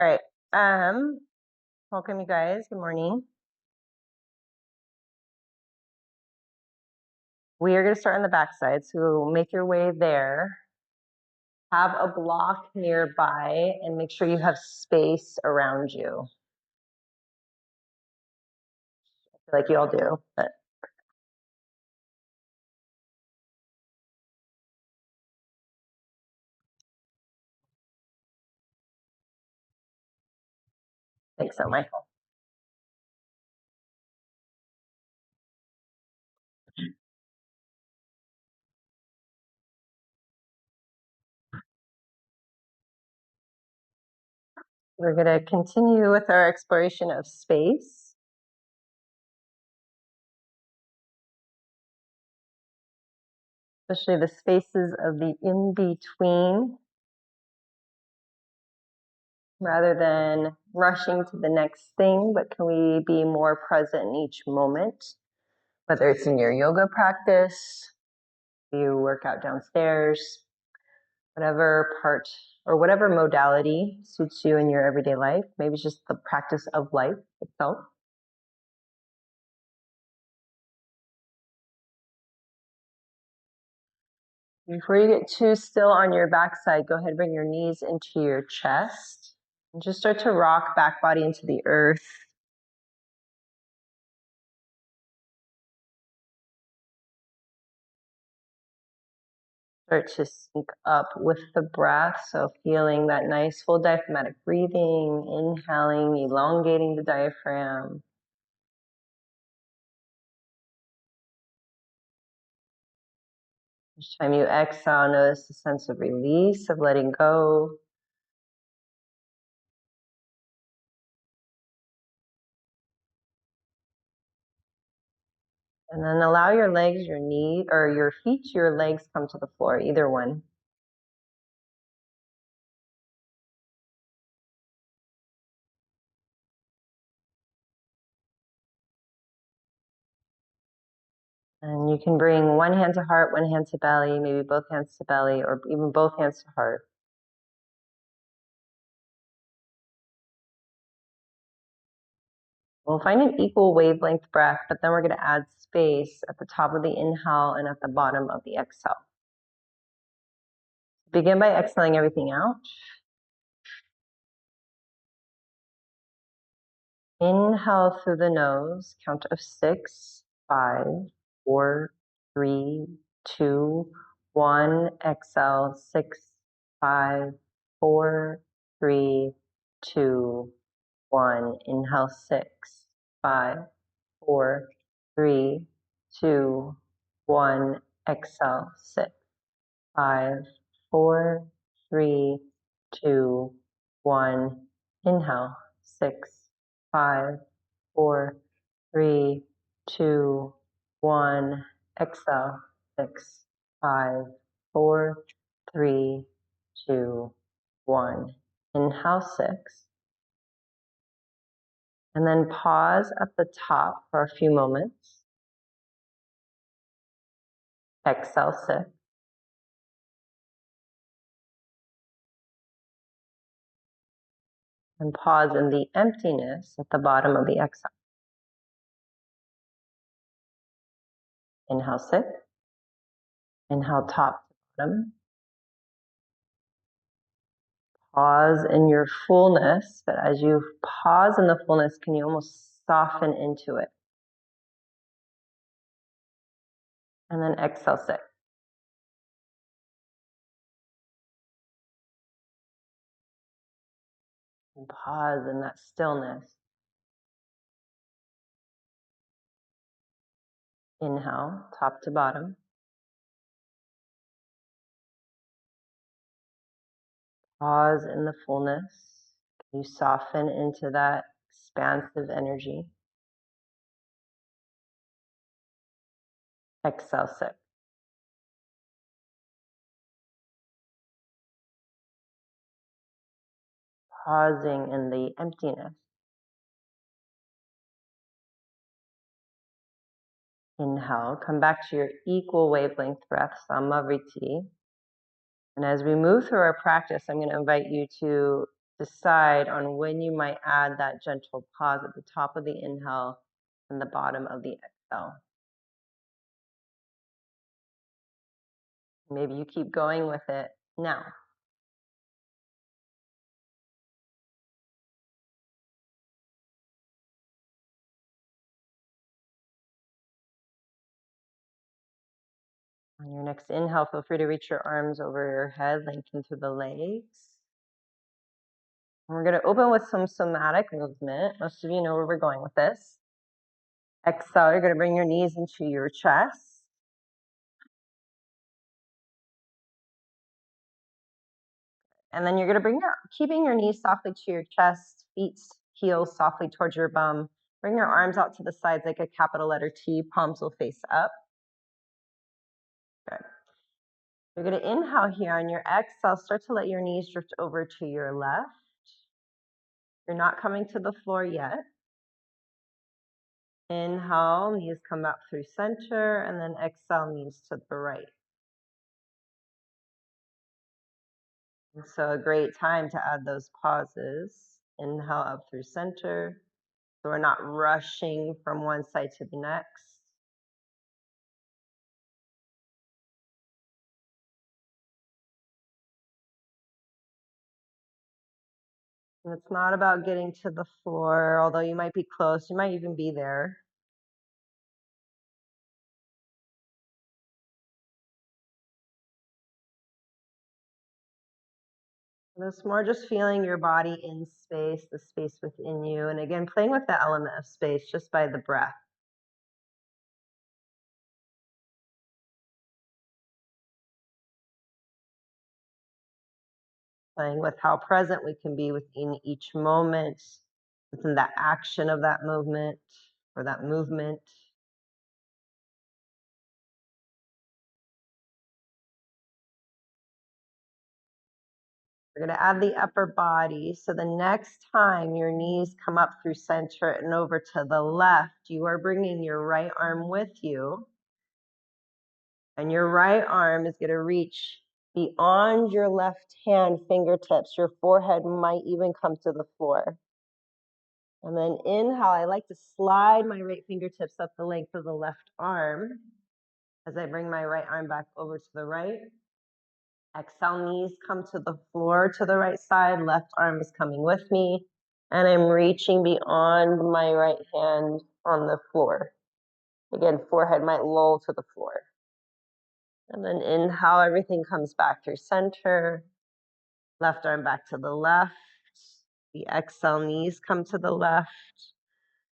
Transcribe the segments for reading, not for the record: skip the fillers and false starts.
All right. Welcome you guys. Good morning. We are going to start on the backside, so make your way there. Have a block nearby and make sure you have space around you. I feel like you all do, but I think so, Michael. We're going to continue with our exploration of space. Especially the spaces of the in-between, rather than rushing to the next thing, but can we be more present in each moment? Whether it's in your yoga practice, you work out downstairs, whatever part or whatever modality suits you in your everyday life. Maybe it's just the practice of life itself. Before you get too still on your backside, go ahead and bring your knees into your chest and just start to rock back body into the earth. Start to sync up with the breath. So feeling that nice full diaphragmatic breathing, inhaling, elongating the diaphragm. Each time you exhale, notice the sense of release, of letting go. And then allow your legs, your knee, or your feet to your legs come to the floor, either one. And you can bring one hand to heart, one hand to belly, maybe both hands to belly, or even both hands to heart. We'll find an equal wavelength breath, but then we're going to add space at the top of the inhale and at the bottom of the exhale. Begin by exhaling everything out. Inhale through the nose, count of 6, 5, 4, 3, 2, 1. Exhale, 6, 5, 4, 3, 2, 1. Inhale, 6, 5, 4, 3, 2, 1. Exhale, 6, 5, 4, 3, 2, 1. Inhale, 6, 5, 4, 3, 2, 1. Exhale, 6, 5, 4, 3, 2, 1. Inhale, 6. And then pause at the top for a few moments. Exhale, 6. And pause in the emptiness at the bottom of the exhale. Inhale, 6. Inhale, top to bottom. Pause in your fullness, but as you pause in the fullness, can you almost soften into it? And then exhale, 6. And pause in that stillness. Inhale, top to bottom. Pause in the fullness. Can you soften into that expansive energy? Exhale, 6. Pausing in the emptiness. Inhale, come back to your equal wavelength breath, Samavriti. And as we move through our practice, I'm going to invite you to decide on when you might add that gentle pause at the top of the inhale and the bottom of the exhale. Maybe you keep going with it now. On your next inhale, feel free to reach your arms over your head, lengthen through the legs. And we're going to open with some somatic movement. Most of you know where we're going with this. Exhale, you're going to bring your knees into your chest. And then you're going to bring keeping your knees softly to your chest, feet, heels softly towards your bum. Bring your arms out to the sides like a capital letter T. Palms will face up. Good. You're going to inhale here. On your exhale, start to let your knees drift over to your left. You're not coming to the floor yet. Inhale, knees come up through center, and then exhale, knees to the right. And so a great time to add those pauses. Inhale up through center. So we're not rushing from one side to the next. And it's not about getting to the floor, although you might be close, you might even be there. And it's more just feeling your body in space, the space within you. And again, playing with the element of space just by the breath. Playing with how present we can be within each moment, within the action of that movement or that movement. We're going to add the upper body. So the next time your knees come up through center and over to the left, you are bringing your right arm with you. And your right arm is going to reach beyond your left hand fingertips. Your forehead might even come to the floor. And then inhale, I like to slide my right fingertips up the length of the left arm as I bring my right arm back over to the right. Exhale, knees come to the floor to the right side. Left arm is coming with me. And I'm reaching beyond my right hand on the floor. Again, forehead might loll to the floor. And then inhale, everything comes back through center. Left arm back to the left. The exhale, knees come to the left.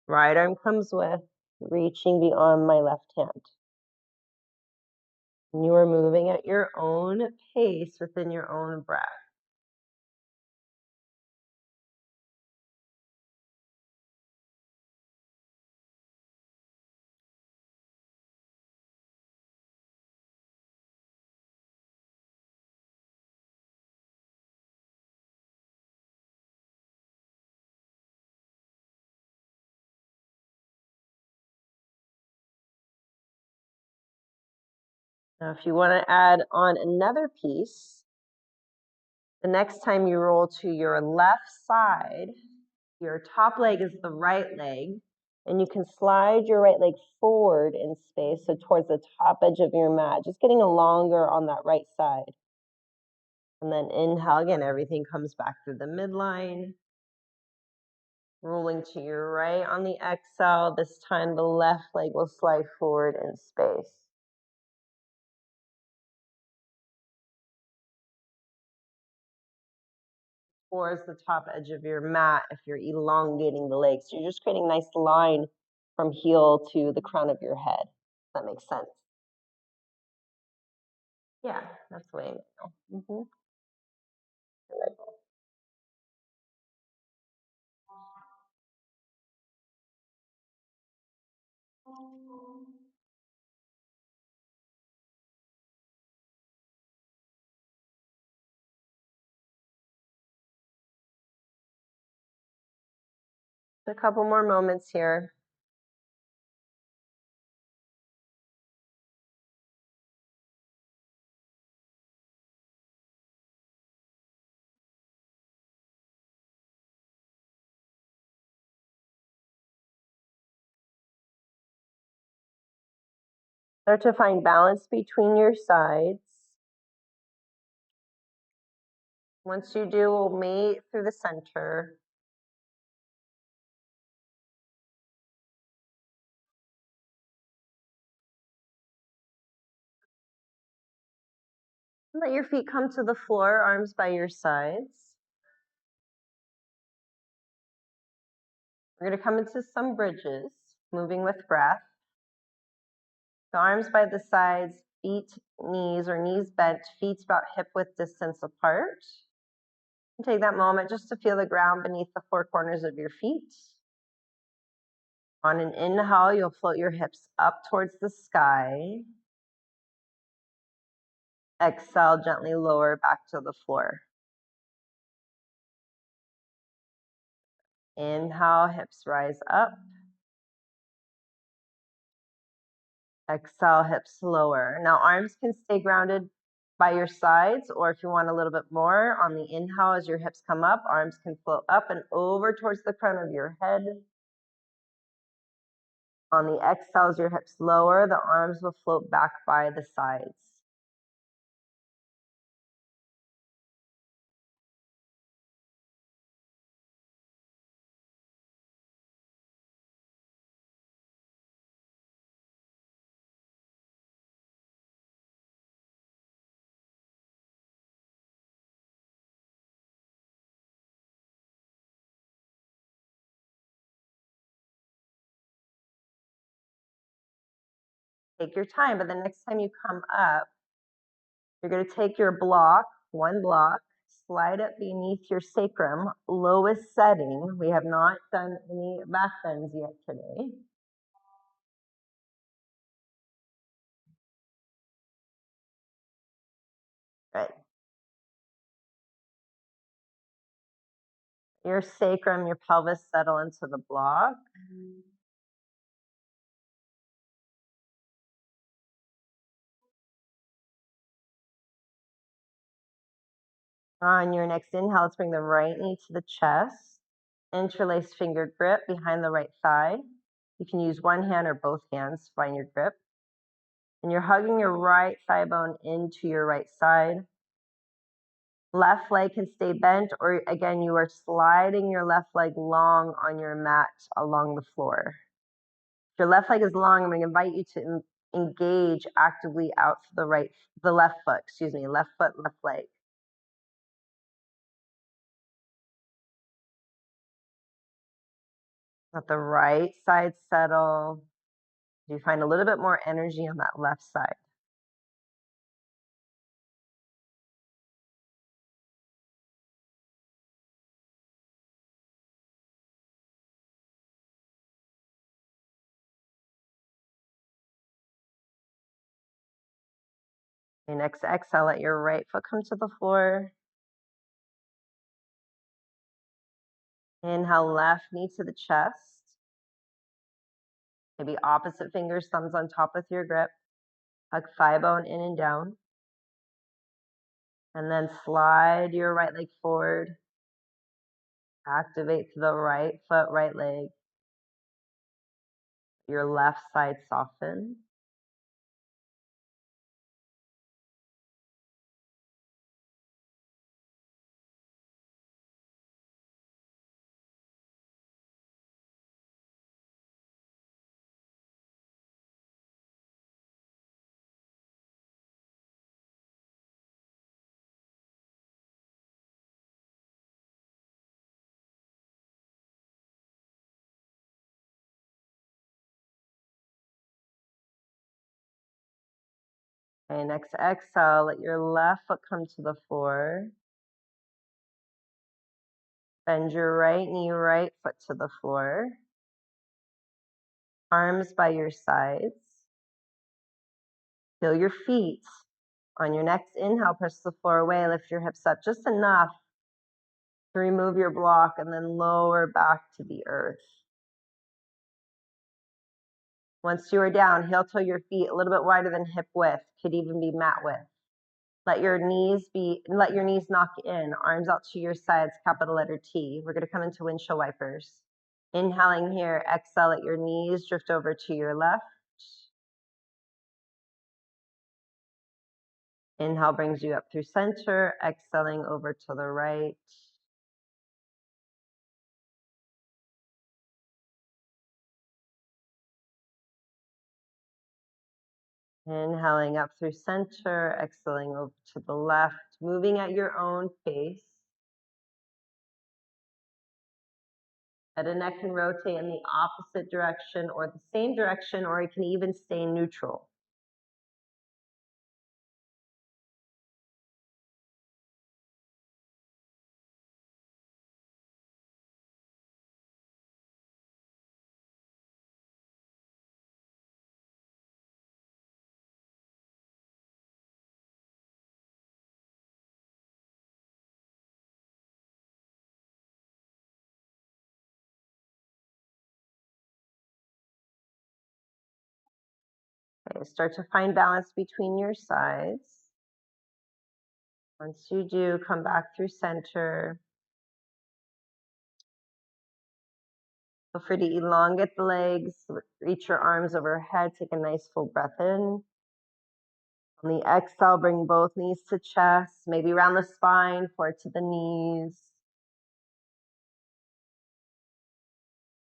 Right arm comes with, reaching beyond my left hand. And you are moving at your own pace within your own breath. Now, if you want to add on another piece, the next time you roll to your left side, your top leg is the right leg, and you can slide your right leg forward in space, so towards the top edge of your mat, just getting longer on that right side. And then inhale again, everything comes back through the midline. Rolling to your right on the exhale, this time the left leg will slide forward in space. Towards the top edge of your mat if you're elongating the legs. So you're just creating a nice line from heel to the crown of your head. That makes sense. Yeah, that's the way I know. Mm-hmm. A couple more moments here. Start to find balance between your sides. Once you do, we'll meet through the center. Let your feet come to the floor, arms by your sides. We're going to come into some bridges, moving with breath. The arms by the sides, feet, knees, or knees bent, feet about hip width distance apart. And take that moment just to feel the ground beneath the four corners of your feet. On an inhale, you'll float your hips up towards the sky. Exhale, gently lower back to the floor. Inhale, hips rise up. Exhale, hips lower. Now arms can stay grounded by your sides, or if you want a little bit more, on the inhale as your hips come up, arms can float up and over towards the crown of your head. On the exhale, as your hips lower, the arms will float back by the sides. Take your time, but the next time you come up, you're going to take your block, one block, slide it beneath your sacrum, lowest setting. We have not done any back bends yet today. Right. Your sacrum, your pelvis settle into the block. On your next inhale, let's bring the right knee to the chest. Interlace finger grip behind the right thigh. You can use one hand or both hands to find your grip. And you're hugging your right thigh bone into your right side. Left leg can stay bent, or again, you are sliding your left leg long on your mat along the floor. If your left leg is long, I'm going to invite you to engage actively out to the left foot, left foot, left leg. Let the right side settle. You find a little bit more energy on that left side. Your next exhale, let your right foot come to the floor. Inhale, left knee to the chest. Maybe opposite fingers, thumbs on top with your grip. Hug thigh bone in and down. And then slide your right leg forward. Activate the right foot, right leg. Your left side soften. Okay, next exhale, let your left foot come to the floor. Bend your right knee, right foot to the floor. Arms by your sides. Feel your feet. On your next inhale, press the floor away, lift your hips up just enough to remove your block and then lower back to the earth. Once you are down, heel toe your feet a little bit wider than hip width, could even be mat width. Let your knees knock in, arms out to your sides, capital letter T. We're going to come into windshield wipers. Inhaling here, exhale, let your knees drift over to your left. Inhale brings you up through center, exhaling over to the right. Inhaling up through center, exhaling over to the left, moving at your own pace. Head and neck can rotate in the opposite direction or the same direction, or it can even stay neutral. Okay, start to find balance between your sides. Once you do, come back through center. Feel free to elongate the legs, reach your arms overhead, take a nice full breath in. On the exhale, bring both knees to chest, maybe around the spine, forward to the knees.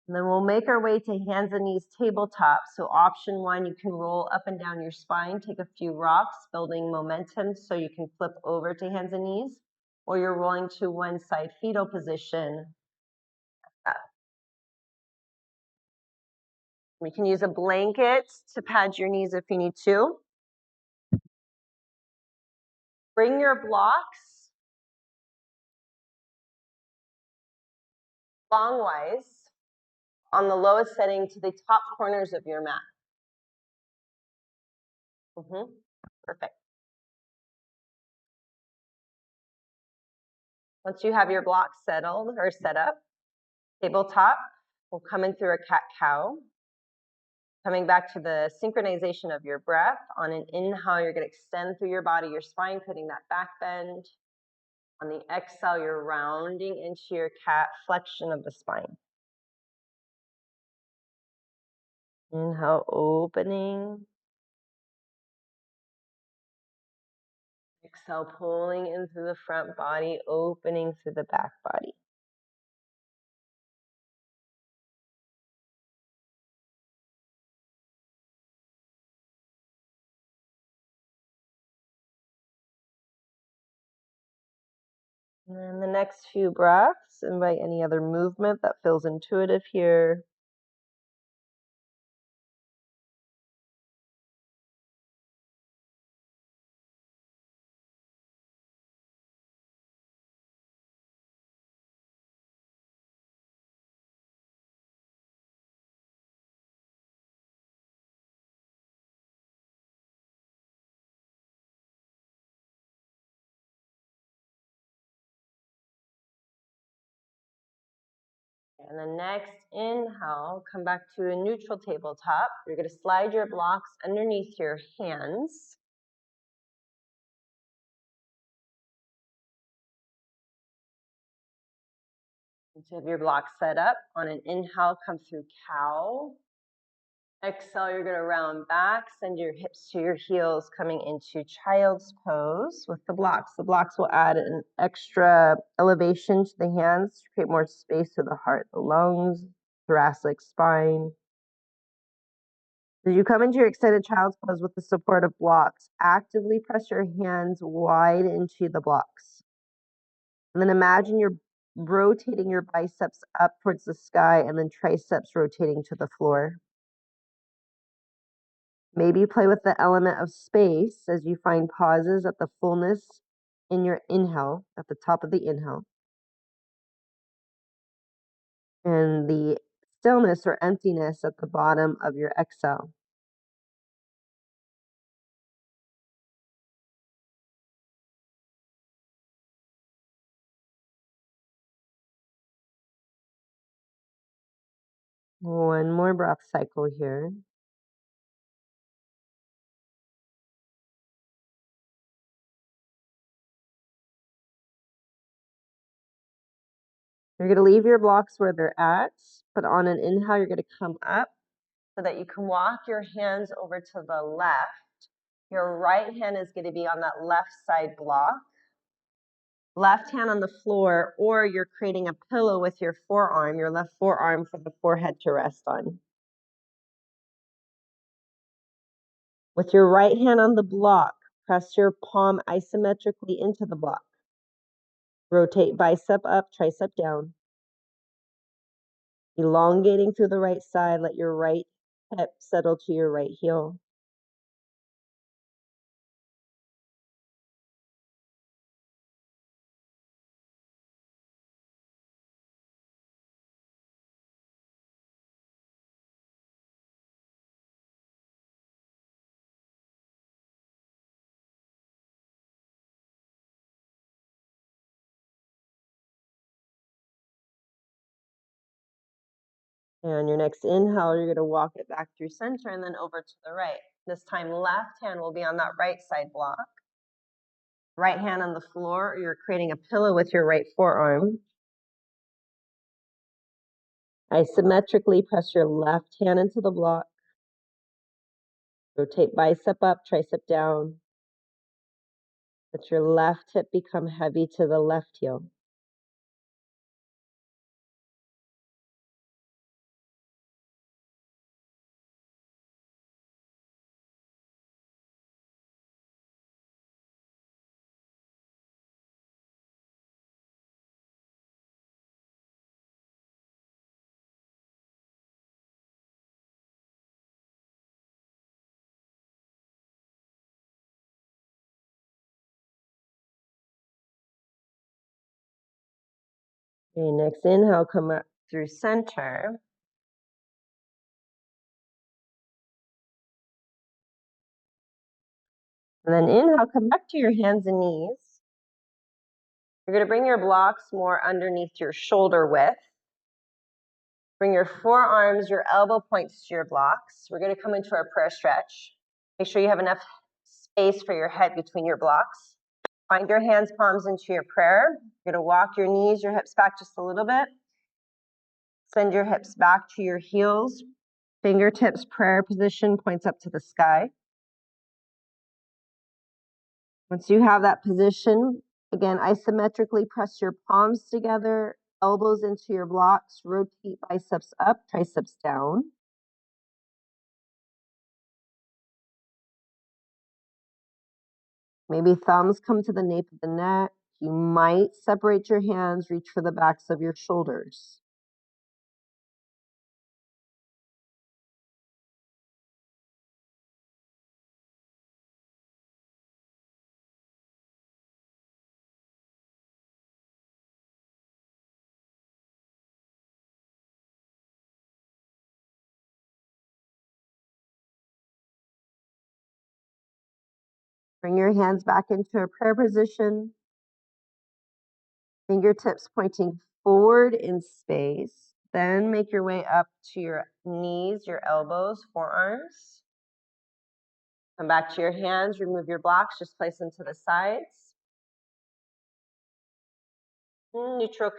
And then we'll make our way to hands and knees tabletop. So option one, you can roll up and down your spine, take a few rocks, building momentum so you can flip over to hands and knees, or you're rolling to one side fetal position. We can use a blanket to pad your knees if you need to. Bring your blocks longwise on the lowest setting to the top corners of your mat. Perfect. Once you have your blocks settled or set up, tabletop, we'll come in through a cat-cow. Coming back to the synchronization of your breath. On an inhale, you're going to extend through your body, your spine, creating that back bend. On the exhale, you're rounding into your cat flexion of the spine. Inhale, opening. Exhale, pulling in through the front body, opening through the back body. And then the next few breaths, invite any other movement that feels intuitive here. And the next inhale, come back to a neutral tabletop. You're going to slide your blocks underneath your hands. Once you have your blocks set up, on an inhale, come through cow. Exhale, you're going to round back, send your hips to your heels, coming into child's pose with the blocks. The blocks will add an extra elevation to the hands to create more space to the heart, the lungs, thoracic spine. As you come into your extended child's pose with the support of blocks, actively press your hands wide into the blocks. And then imagine you're rotating your biceps up towards the sky and then triceps rotating to the floor. Maybe play with the element of space as you find pauses at the fullness in your inhale, at the top of the inhale, and the stillness or emptiness at the bottom of your exhale. One more breath cycle here. You're going to leave your blocks where they're at, but on an inhale, you're going to come up so that you can walk your hands over to the left. Your right hand is going to be on that left side block. Left hand on the floor, or you're creating a pillow with your forearm, your left forearm for the forehead to rest on. With your right hand on the block, press your palm isometrically into the block. Rotate bicep up, tricep down. Elongating through the right side, let your right hip settle to your right heel. And your next inhale, you're going to walk it back through center and then over to the right. This time, left hand will be on that right side block. Right hand on the floor, or you're creating a pillow with your right forearm. Isometrically press your left hand into the block. Rotate bicep up, tricep down. Let your left hip become heavy to the left heel. Okay, next inhale, come up through center. And then inhale, come back to your hands and knees. You're going to bring your blocks more underneath your shoulder width. Bring your forearms, your elbow points to your blocks. We're going to come into our prayer stretch. Make sure you have enough space for your head between your blocks. Find your hands, palms into your prayer. You're going to walk your knees, your hips back just a little bit. Send your hips back to your heels. Fingertips, prayer position, points up to the sky. Once you have that position, again, isometrically press your palms together, elbows into your blocks, rotate biceps up, triceps down. Maybe thumbs come to the nape of the neck. You might separate your hands, reach for the backs of your shoulders. Bring your hands back into a prayer position. Fingertips pointing forward in space. Then make your way up to your knees, your elbows, forearms. Come back to your hands, remove your blocks, just place them to the sides. Neutral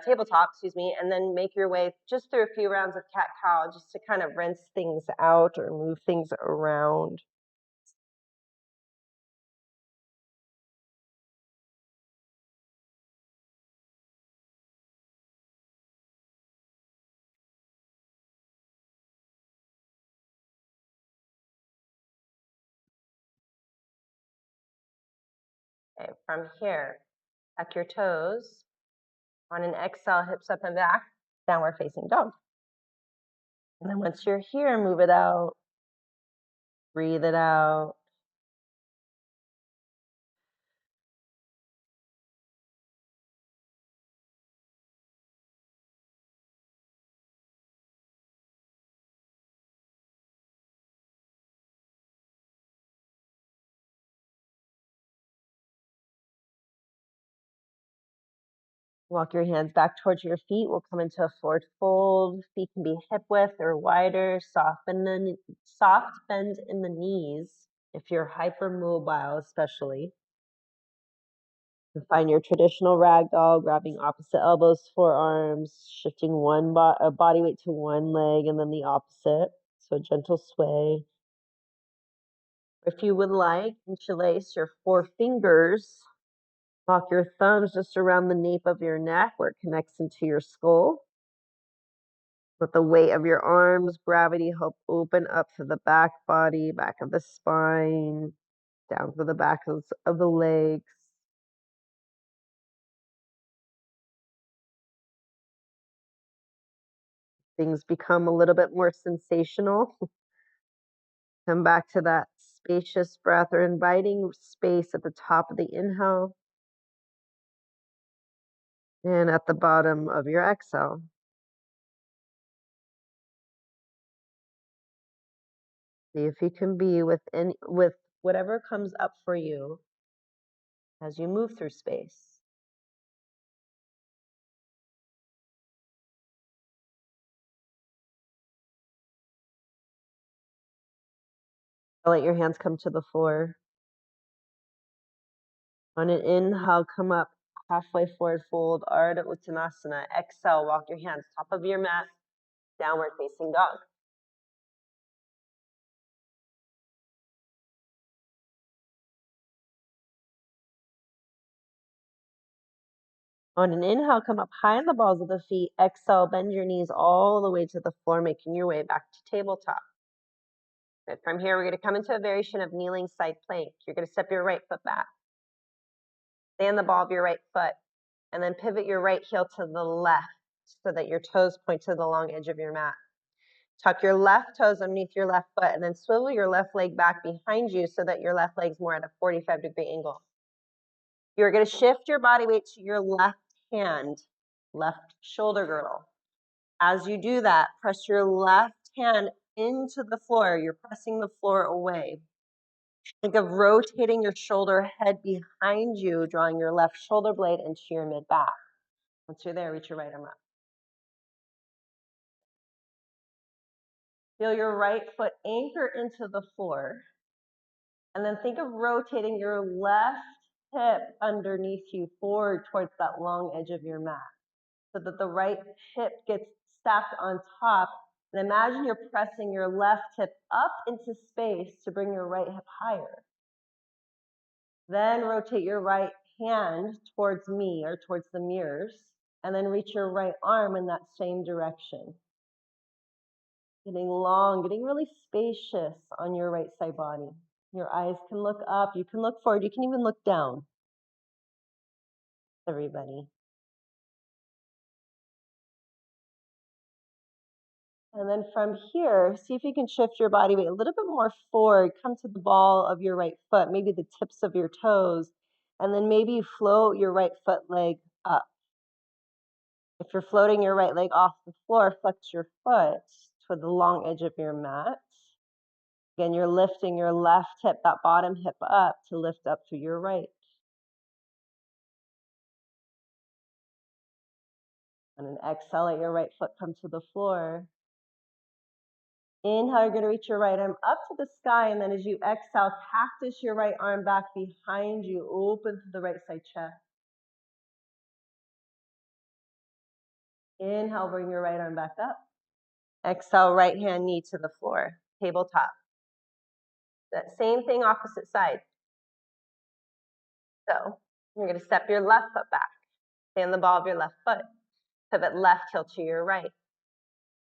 tabletop, excuse me, and then make your way just through a few rounds of cat-cow just to kind of rinse things out or move things around. Okay, from here, tuck your toes. On an exhale, hips up and back, downward facing dog. And then once you're here, move it out. Breathe it out. Walk your hands back towards your feet. We'll come into a forward fold. Feet can be hip width or wider. Soft bend in the knees if you're hypermobile, especially. And find your traditional ragdoll, grabbing opposite elbows, forearms, shifting one body weight to one leg and then the opposite. So gentle sway. If you would like, interlace your 4 fingers. Walk your thumbs just around the nape of your neck where it connects into your skull. Let the weight of your arms, gravity help open up to the back body, back of the spine, down to the back of the legs. Things become a little bit more sensational. Come back to that spacious breath or inviting space at the top of the inhale and at the bottom of your exhale. See if you can be with whatever comes up for you as you move through space. Let your hands come to the floor. On an inhale, come up halfway forward fold, Ardha Uttanasana. Exhale, walk your hands top of your mat, downward facing dog. On an inhale, come up high on the balls of the feet. Exhale, bend your knees all the way to the floor, making your way back to tabletop. Good. From here, we're going to come into a variation of kneeling side plank. You're going to step your right foot back. Stay on the ball of your right foot, and then pivot your right heel to the left so that your toes point to the long edge of your mat. Tuck your left toes underneath your left foot, and then swivel your left leg back behind you so that your left leg's more at a 45-degree angle. You're going to shift your body weight to your left hand, left shoulder girdle. As you do that, press your left hand into the floor. You're pressing the floor away. Think of rotating your shoulder head behind you, drawing your left shoulder blade into your mid-back. Once you're there, reach your right arm up. Feel your right foot anchor into the floor. And then think of rotating your left hip underneath you forward towards that long edge of your mat so that the right hip gets stacked on top. And imagine you're pressing your left hip up into space to bring your right hip higher. Then rotate your right hand towards me or towards the mirrors, and then reach your right arm in that same direction. Getting long, getting really spacious on your right side body. Your eyes can look up, you can look forward, you can even look down. Everybody. And then from here, see if you can shift your body weight a little bit more forward. Come to the ball of your right foot, maybe the tips of your toes, and then maybe float your right foot leg up. If you're floating your right leg off the floor, flex your foot to the long edge of your mat. Again, you're lifting your left hip, that bottom hip up to lift up to your right. And then exhale, let your right foot come to the floor. Inhale, you're going to reach your right arm up to the sky, and then as you exhale, cactus your right arm back behind you, open to the right side chest. Inhale, bring your right arm back up. Exhale, right hand knee to the floor, tabletop. That same thing, opposite side. So you're going to step your left foot back. Stay on the ball of your left foot. Pivot left heel to your right.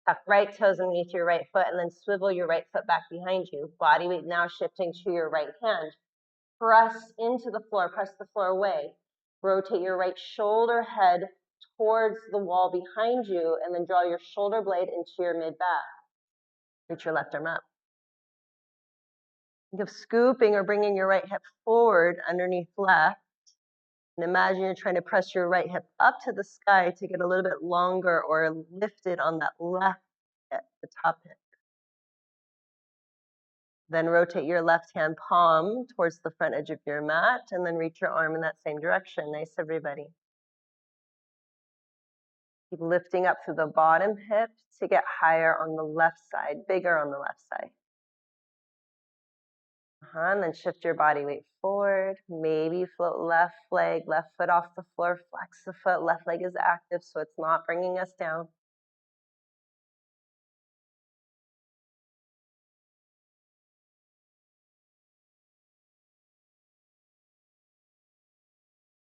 Tuck right toes underneath your right foot, and then swivel your right foot back behind you. Body weight now shifting to your right hand. Press into the floor, press the floor away. Rotate your right shoulder head towards the wall behind you, and then draw your shoulder blade into your mid-back. Reach your left arm up. Think of scooping or bringing your right hip forward underneath left. And imagine you're trying to press your right hip up to the sky to get a little bit longer or lifted on that left hip, the top hip. Then rotate your left hand palm towards the front edge of your mat, and then reach your arm in that same direction. Nice, everybody. Keep lifting up through the bottom hip to get higher on the left side, bigger on the left side. And then shift your body weight forward. Maybe float left leg, left foot off the floor, flex the foot. Left leg is active, so it's not bringing us down.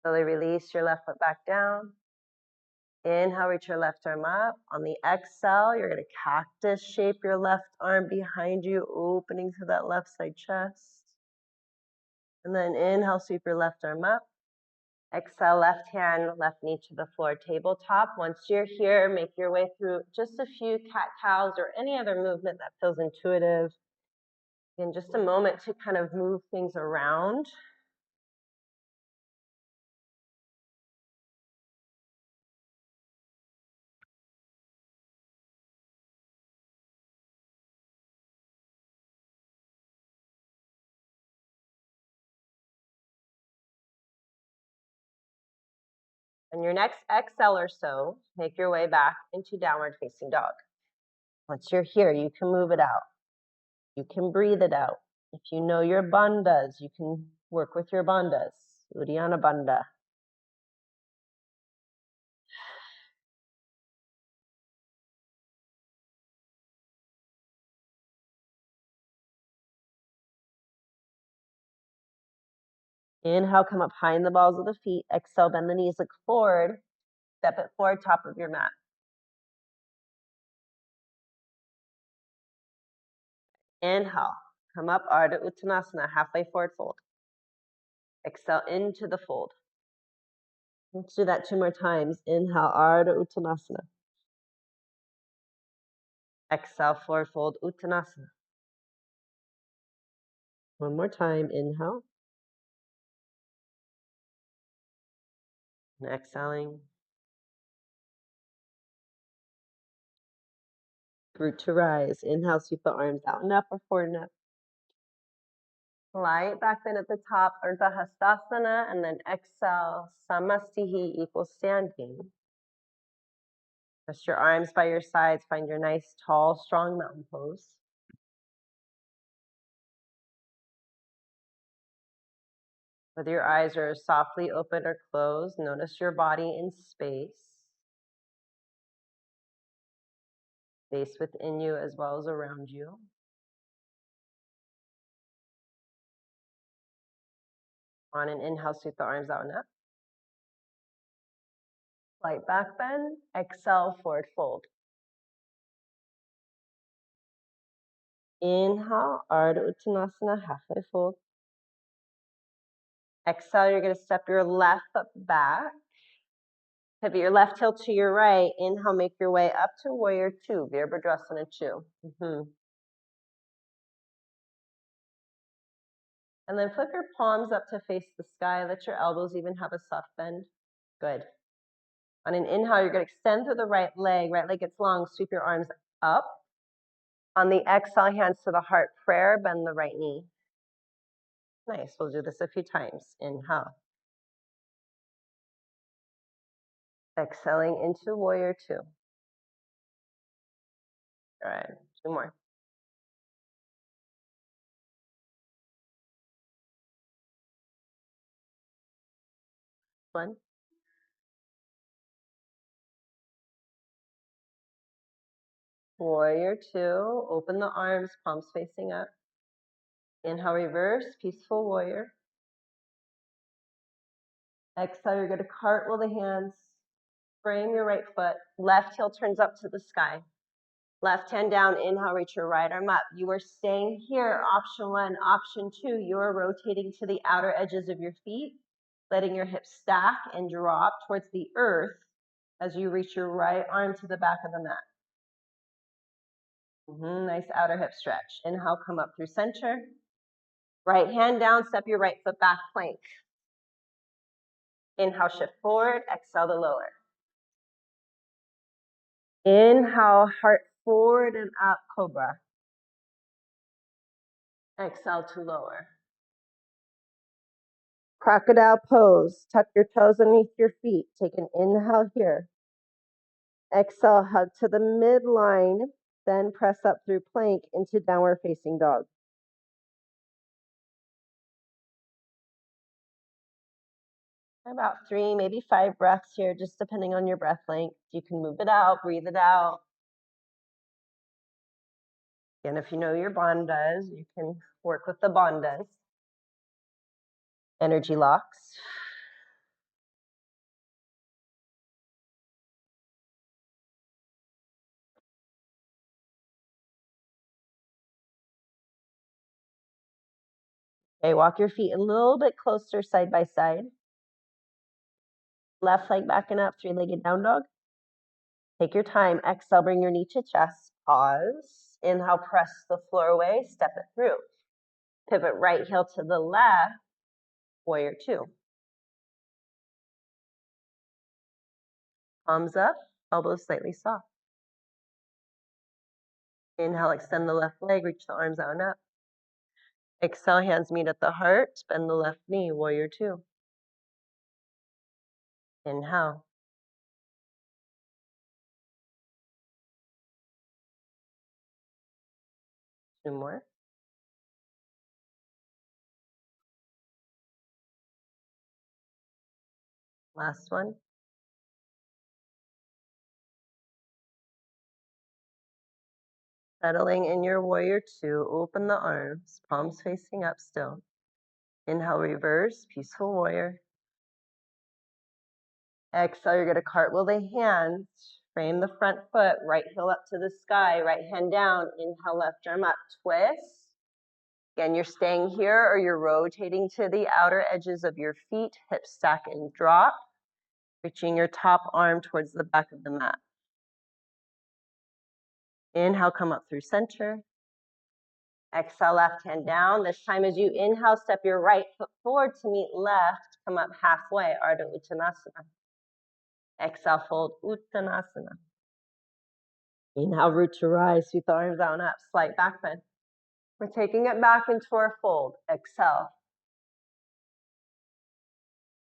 Slowly release your left foot back down. Inhale, reach your left arm up. On the exhale, you're going to cactus shape your left arm behind you, opening to that left side chest. And then inhale, sweep your left arm up. Exhale, left hand, left knee to the floor, tabletop. Once you're here, make your way through just a few cat-cows or any other movement that feels intuitive. In just a moment to kind of move things around. On your next exhale or so, make your way back into downward facing dog. Once you're here, you can move it out. You can breathe it out. If you know your bandhas, you can work with your bandhas. Uddiyana Bandha. Inhale, come up high in the balls of the feet. Exhale, bend the knees, look forward. Step it forward, top of your mat. Inhale, come up, Ardha Uttanasana, halfway forward fold. Exhale into the fold. Let's do that 2 more times. Inhale, Ardha Uttanasana. Exhale, forward fold, Uttanasana. 1 more time, inhale. And exhaling. Root to rise. Inhale, sweep the arms out and up or forward and up. Light back bend at the top, Urdhva Hastasana, and then exhale, Samastihi, equal standing. Rest your arms by your sides. Find your nice, tall, strong mountain pose. Whether your eyes are softly open or closed, notice your body in space. Space within you as well as around you. On an inhale, sweep the arms out and up. Light back bend. Exhale, forward fold. Inhale, Ardha Uttanasana, halfway fold. Exhale, you're going to step your left foot back. Pivot your left heel to your right. Inhale, make your way up to Warrior Two, Virabhadrasana 2. And then flip your palms up to face the sky. Let your elbows even have a soft bend. Good. On an inhale, you're going to extend through the right leg gets long, sweep your arms up. On the exhale, hands to the heart prayer, bend the right knee. Nice, we'll do this a few times. Inhale. Exhaling into Warrior Two. All right, 2 more. One. Warrior Two, open the arms, palms facing up. Inhale, reverse, peaceful warrior. Exhale, you're going to cartwheel the hands, frame your right foot, left heel turns up to the sky. Left hand down, inhale, reach your right arm up. You are staying here, option 1. Option 2, you are rotating to the outer edges of your feet, letting your hips stack and drop towards the earth as you reach your right arm to the back of the mat. Nice outer hip stretch. Inhale, come up through center. Right hand down, step your right foot back, plank. Inhale, shift forward, exhale to lower. Inhale, heart forward and up, cobra. Exhale to lower. Crocodile pose. Tuck your toes underneath your feet. Take an inhale here. Exhale, hug to the midline. Then press up through plank into downward facing dog. About 3, maybe 5 breaths here, just depending on your breath length. You can move it out, breathe it out. And if you know your bandhas, you can work with the bandhas. Energy locks. Okay, walk your feet a little bit closer side by side. Left leg backing up, three-legged down dog. Take your time. Exhale, bring your knee to chest. Pause. Inhale, press the floor away, step it through. Pivot right heel to the left, warrior two. Palms up, elbows slightly soft. Inhale, extend the left leg, reach the arms out and up. Exhale, hands meet at the heart, bend the left knee, warrior two. Inhale. Two more. Last one. Settling in your warrior two, open the arms, palms facing up still. Inhale, reverse, peaceful warrior. Exhale, you're going to cartwheel the hands, frame the front foot, right heel up to the sky, right hand down. Inhale, left arm up, twist. Again, you're staying here or you're rotating to the outer edges of your feet, hips stack and drop, reaching your top arm towards the back of the mat. Inhale, come up through center. Exhale, left hand down. This time as you inhale, step your right foot forward to meet left. Come up halfway, Ardha Uttanasana. Exhale, fold Uttanasana. Inhale, root to rise, sweep the arms out and up, slight back bend. We're taking it back into our fold. Exhale.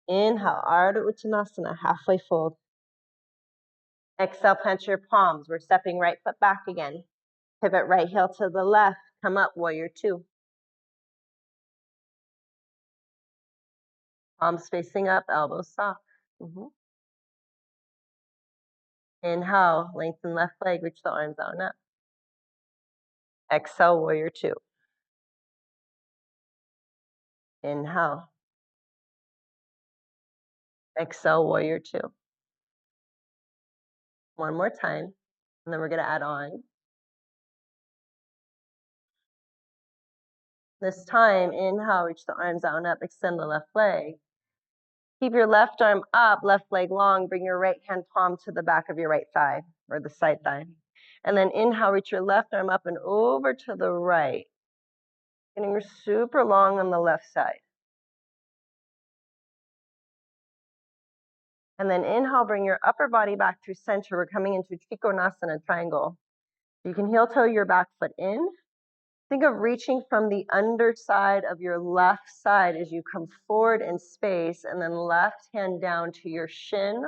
Inhale, Ardha Uttanasana, halfway fold. Exhale, plant your palms. We're stepping right foot back again. Pivot right heel to the left. Come up, warrior two. Palms facing up, elbows soft. Inhale, lengthen left leg, reach the arms out and up. Exhale, warrior two. Inhale. Exhale, warrior two. One more time, and then we're going to add on. This time, inhale, reach the arms out and up, extend the left leg. Keep your left arm up, left leg long, bring your right hand palm to the back of your right thigh, or the side thigh. And then inhale, reach your left arm up and over to the right. Getting super long on the left side. And then inhale, bring your upper body back through center. We're coming into Trikonasana, triangle. You can heel toe your back foot in. Think of reaching from the underside of your left side as you come forward in space, and then left hand down to your shin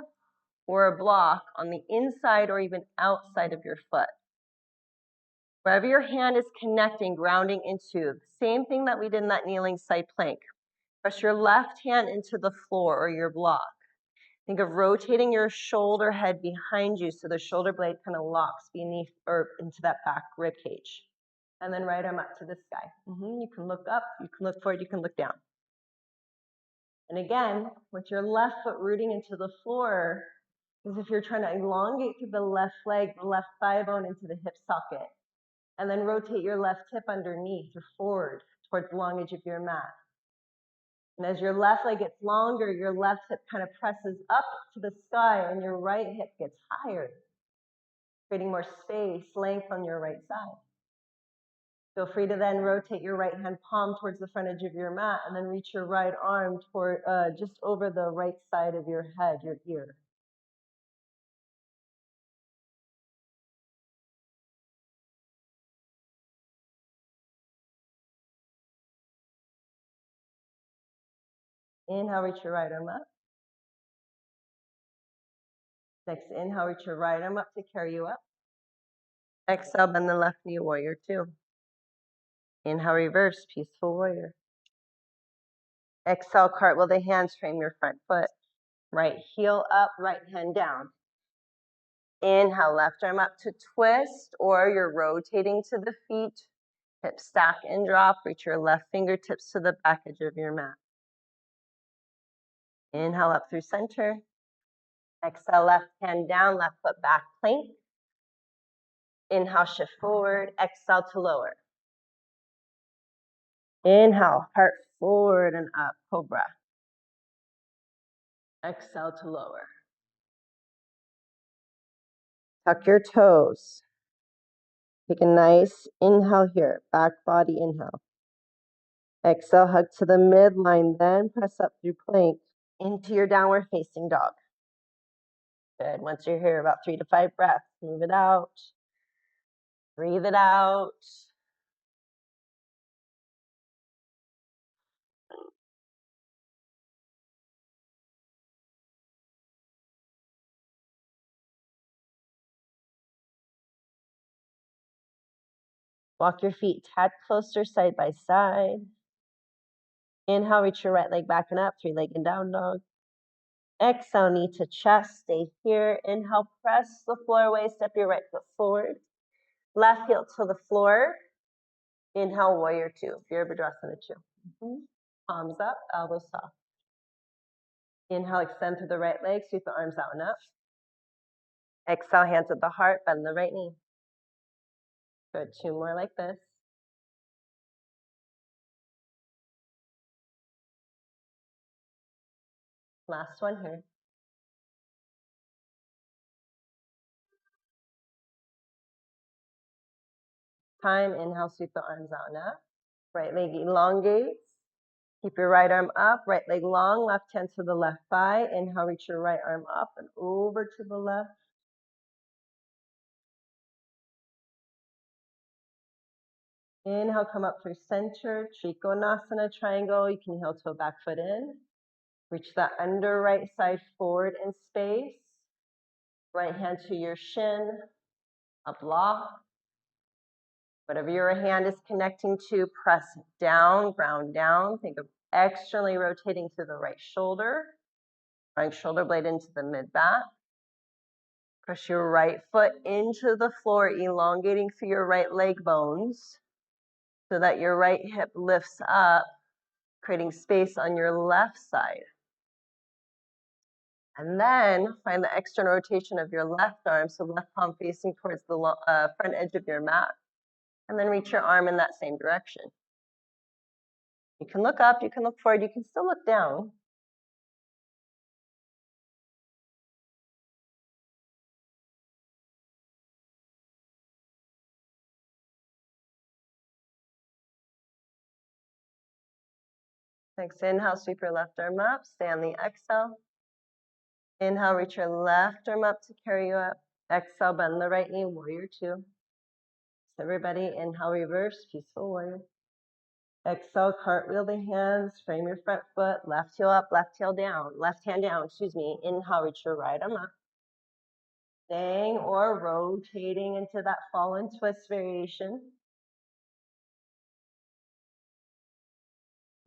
or a block on the inside or even outside of your foot. Wherever your hand is connecting, grounding into, the same thing that we did in that kneeling side plank. Press your left hand into the floor or your block. Think of rotating your shoulder head behind you so the shoulder blade kind of locks beneath or into that back rib cage. And then right arm up to the sky. You can look up, you can look forward, you can look down. And again, with your left foot rooting into the floor, as if you're trying to elongate through the left leg, the left thigh bone into the hip socket. And then rotate your left hip underneath or forward towards the long edge of your mat. And as your left leg gets longer, your left hip kind of presses up to the sky and your right hip gets higher, creating more space, length on your right side. Feel free to then rotate your right hand palm towards the front edge of your mat and then reach your right arm toward just over the right side of your head, your ear. Inhale, reach your right arm up. Next inhale, reach your right arm up to carry you up. Exhale, bend the left knee, warrior two. Inhale, reverse, peaceful warrior. Exhale, cartwheel the hands, frame your front foot. Right heel up, right hand down. Inhale, left arm up to twist, or you're rotating to the feet. Hips stack and drop. Reach your left fingertips to the back edge of your mat. Inhale up through center. Exhale, left hand down, left foot back plank. Inhale, shift forward. Exhale to lower. Inhale, heart forward and up, cobra. Exhale to lower. Tuck your toes. Take a nice inhale here, back body inhale. Exhale, hug to the midline, then press up through plank into your downward facing dog. Good. Once you're here, about 3 to 5 breaths, move it out. Breathe it out. Walk your feet tad closer side by side. Inhale, reach your right leg back and up, 3-legged down dog. Exhale, knee to chest, stay here. Inhale, press the floor away, step your right foot forward. Left heel to the floor. Inhale, warrior two, Virabhadrasana 2. Palms up, elbows soft. Inhale, extend through the right leg, sweep the arms out and up. Exhale, hands at the heart, bend the right knee. Good, 2 more like this. Last one here. Time, inhale, sweep the arms out and up. Right leg elongates. Keep your right arm up, right leg long, left hand to the left thigh. Inhale, reach your right arm up and over to the left. Inhale, come up through center, Trikonasana triangle. You can heel toe back foot in. Reach the under right side forward in space. Right hand to your shin, a block. Whatever your hand is connecting to, press down, ground down. Think of externally rotating through the right shoulder. Right shoulder blade into the mid back. Push your right foot into the floor, elongating through your right leg bones so that your right hip lifts up, creating space on your left side. And then find the external rotation of your left arm, so left palm facing towards the front edge of your mat. And then reach your arm in that same direction. You can look up, you can look forward, you can still look down. Next inhale, sweep your left arm up, stay on the exhale. Inhale, reach your left arm up to carry you up. Exhale, bend the right knee, warrior two. So everybody, inhale, reverse, peaceful warrior. Exhale, cartwheel the hands, frame your front foot, left heel up, left heel down, left hand down, excuse me. Inhale, reach your right arm up. Staying or rotating into that fallen twist variation.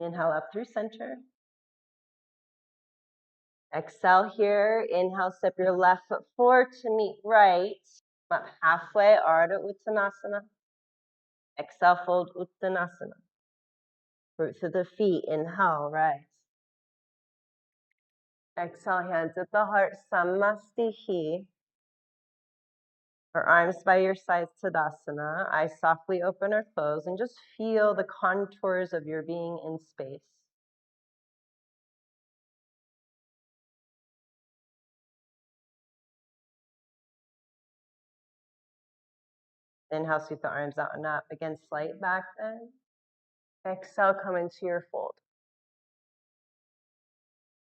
Inhale up through center. Exhale here. Inhale, step your left foot forward to meet right. Up halfway, Ardha Uttanasana. Exhale, fold Uttanasana. Roots of the feet, inhale, rise. Exhale, hands at the heart, Samastihi. Or arms by your sides, Tadasana. Eyes softly open or close, and just feel the contours of your being in space. Inhale, sweep the arms out and up. Again, slight back bend. Exhale, come into your fold.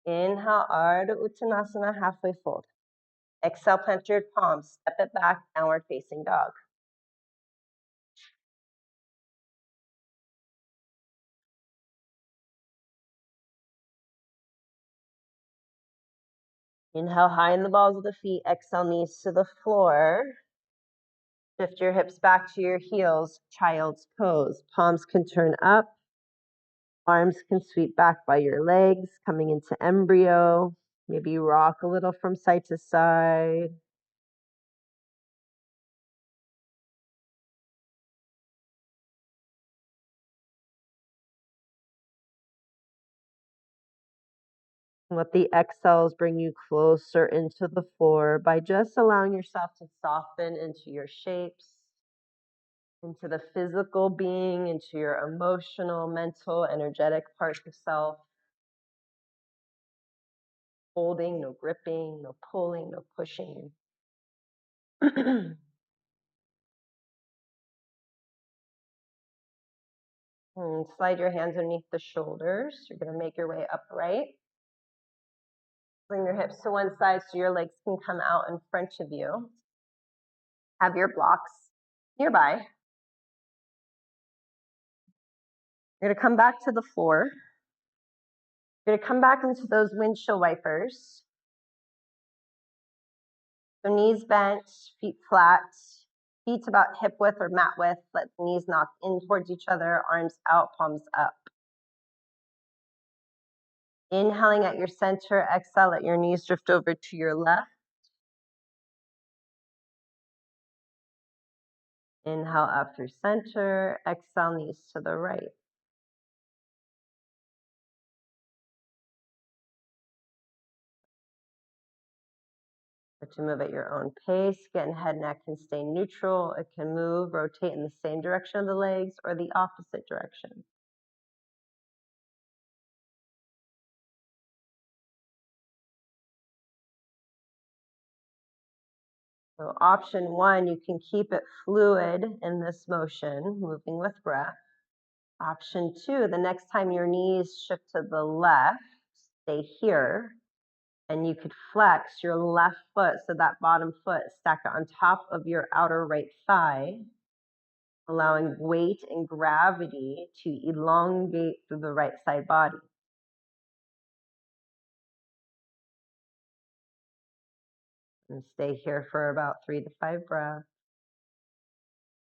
Inhale, Ardha Uttanasana, halfway fold. Exhale, plant your palms, step it back, downward facing dog. Inhale, high in the balls of the feet. Exhale, knees to the floor. Shift your hips back to your heels, child's pose. Palms can turn up. Arms can sweep back by your legs, coming into embryo. Maybe rock a little from side to side. Let the exhales bring you closer into the floor by just allowing yourself to soften into your shapes. into the physical being, into your emotional, mental, energetic parts of self. Holding, no gripping, no pulling, no pushing. And slide your hands underneath the shoulders. You're going to make your way upright. Bring your hips to one side so your legs can come out in front of you. Have your blocks nearby. You're going to come back to the floor. You're going to come back into those windshield wipers. So knees bent, feet flat, feet about hip width or mat width. Let the knees knock in towards each other, arms out, palms up. Inhaling at your center, exhale, let your knees drift over to your left. Inhale up through center, exhale, knees to the right. But to move at your own pace, again, head and neck can stay neutral. It can move, rotate in the same direction of the legs or the opposite direction. So option one, you can keep it fluid in this motion, moving with breath. Option two, the next time your knees shift to the left, stay here, and you could flex your left foot, so that bottom foot, stack it on top of your outer right thigh, allowing weight and gravity to elongate through the right side body. And stay here for about 3 to 5 breaths.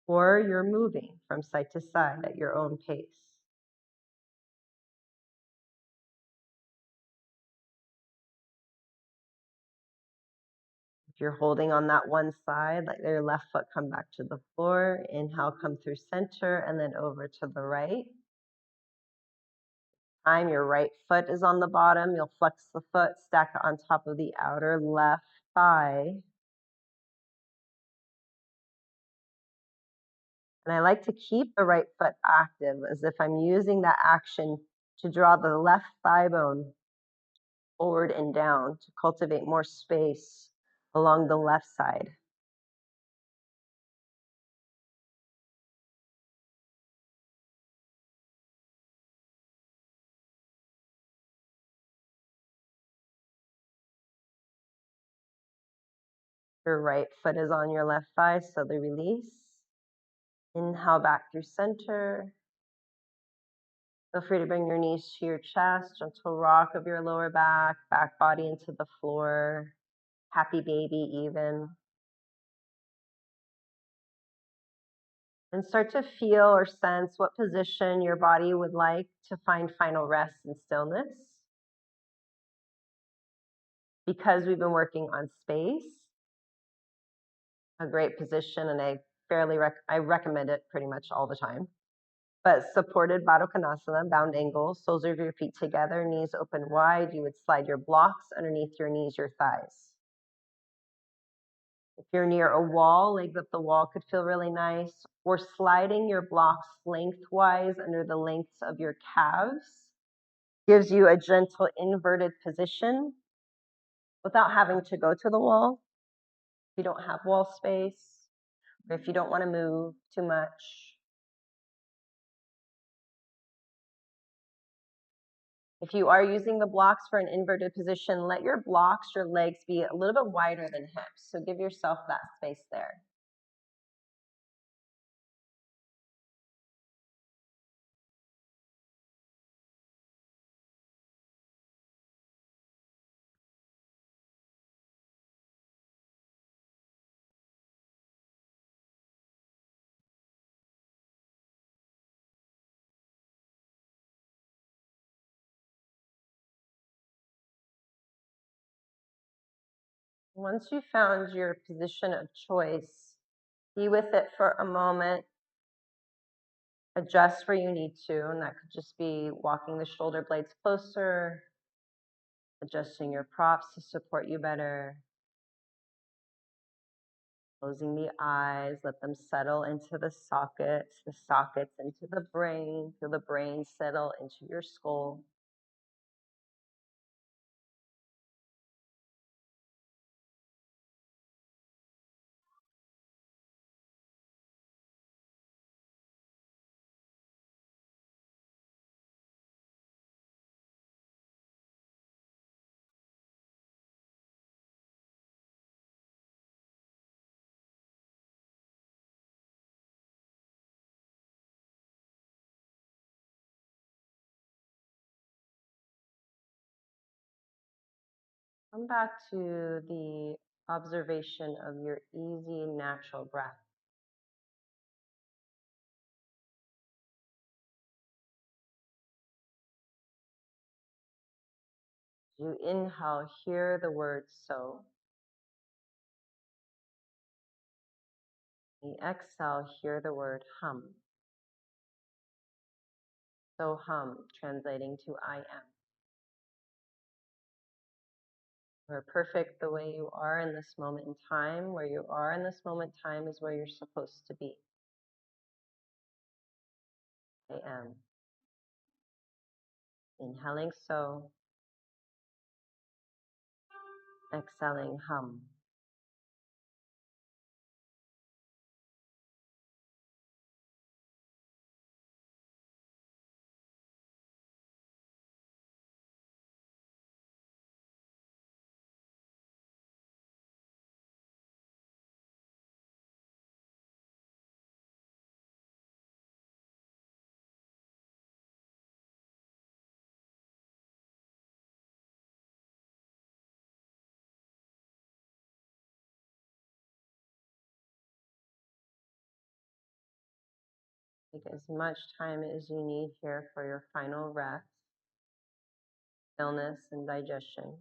Or you're moving from side to side at your own pace. If you're holding on that one side, let your left foot come back to the floor. Inhale, come through center and then over to the right. Time your right foot is on the bottom. You'll flex the foot, stack it on top of the outer left thigh. And I like to keep the right foot active as if I'm using that action to draw the left thigh bone forward and down to cultivate more space along the left side. Your right foot is on your left thigh, so the release. Inhale back through center. Feel free to bring your knees to your chest, gentle rock of your lower back, back body into the floor, happy baby even. And start to feel or sense what position your body would like to find final rest and stillness. Because we've been working on space, a great position, and I recommend it pretty much all the time. But supported Baddha Konasana, bound angle, soles of your feet together, knees open wide. You would slide your blocks underneath your knees, your thighs. If you're near a wall, legs up the wall could feel really nice. Or sliding your blocks lengthwise under the lengths of your calves gives you a gentle inverted position without having to go to the wall. If you don't have wall space, or if you don't want to move too much. If you are using the blocks for an inverted position, let your blocks, your legs be a little bit wider than hips. So give yourself that space there. Once you've found your position of choice, be with it for a moment. Adjust where you need to, and that could just be walking the shoulder blades closer, adjusting your props to support you better, Closing the eyes, let them settle into the sockets into the brain. Feel the brain settle into your skull. Come back to the observation of your easy, natural breath. You inhale, hear the word so. You exhale, hear the word hum. So hum, translating to I am. You're perfect the way you are in this moment in time. Where you are in this moment in time is where you're supposed to be. I am. Inhaling so. Exhaling hum. Take as much time as you need here for your final rest, stillness, and digestion.